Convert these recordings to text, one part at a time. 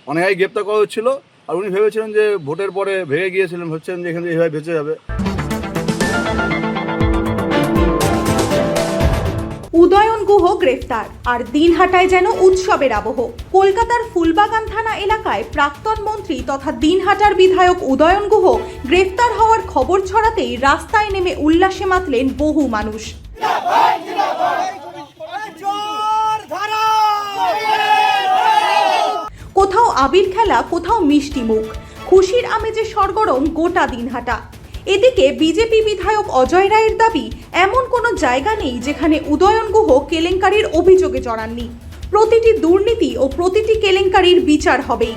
অনেক আগে গ্রেপ্তার করা হচ্ছিল। আর উনি ভেবেছিলেন যে ভোটের পরে ভেঙে গিয়েছিলেন, ভাবছেন যে এখানে এইভাবে বেঁচে যাবে। উদয়ন গুহ গ্রেফতার, আর দিনহাটায় যেন উৎসবের আবহ। কলকাতার ফুলবাগান থানা এলাকায় প্রাক্তন মন্ত্রী তথা দিনহাটার বিধায়ক উদয়ন গুহ গ্রেফতার হওয়ার খবর ছড়াতেই রাস্তায় নেমে উল্লাসে মাতলেন বহু মানুষ। কোথাও আবির খেলা, কোথাও মিষ্টি মুখ, খুশির আমেজে সরগরম গোটা দিনহাটা। এদিকে বিজেপি বিধায়ক অজয় রায়ের দাবি, এমন কোনো জায়গা নেই যেখানে উদয়ন গুহ কেলেঙ্কারির অভিযোগে জড়াননি। প্রতিটি দুর্নীতি ও প্রতিটি কেলেঙ্কারির বিচার হবেই।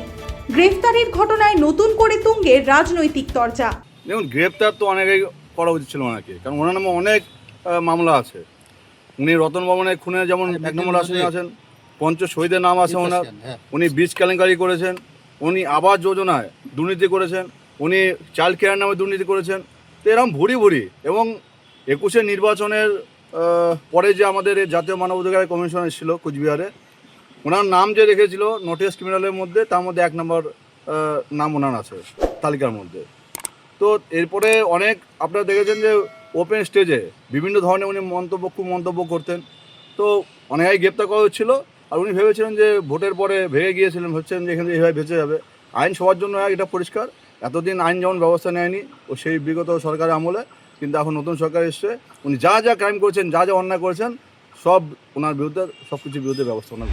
গ্রেফতারির ঘটনায় নতুন করে তুঙ্গে রাজনৈতিক চর্চা। দেখুন, গ্রেপ্তার তো অনেকেই করা উচিত ছিল ওনাকে, কারণ ওনার নামে অনেক মামলা আছে। উনি রতন ভবনের খুনে যেমন 1 নম্বর আসামি আছেন, পঞ্চ শহীদের নাম আছে ওনার। উনি বীজ কেলেঙ্কারি করেছেন, উনি আবাস যোজনায় দুর্নীতি করেছেন, উনি চাইল্ড কেয়ার নামে দুর্নীতি করেছেন। তো এরকম ভুরি ভুরি। এবং 21-এর নির্বাচনের পরে যে আমাদের জাতীয় মানবাধিকার কমিশন এসেছিল কুচবিহারে, ওনার নাম যে রেখেছিল নোটিস ক্রিমিনালের মধ্যে, তার মধ্যে 1 নম্বর নাম ওনার আছে তালিকার মধ্যে। তো এরপরে অনেক আপনারা দেখেছেন যে ওপেন স্টেজে বিভিন্ন ধরনের উনি খুব মন্তব্য করতেন। তো অনেক আগে গ্রেপ্তার করা হচ্ছিল। আর উনি ভেবেছিলেন যে ভোটের পরে ভেঙে গিয়েছিলেন, ভাবছেন যে এখানে এইভাবে বেঁচে যাবে। আইন সবার জন্য এটা পরিষ্কার। এতদিন আইন যেমন ব্যবস্থা নেয়নি ও সেই বিগত সরকারের আমলে, কিন্তু এখন নতুন সরকার এসছে। উনি যা যা ক্রাইম করেছেন, যা যা অন্যায় করেছেন, সব ওনার বিরুদ্ধে, সব কিছুর বিরুদ্ধে ব্যবস্থা ওনার।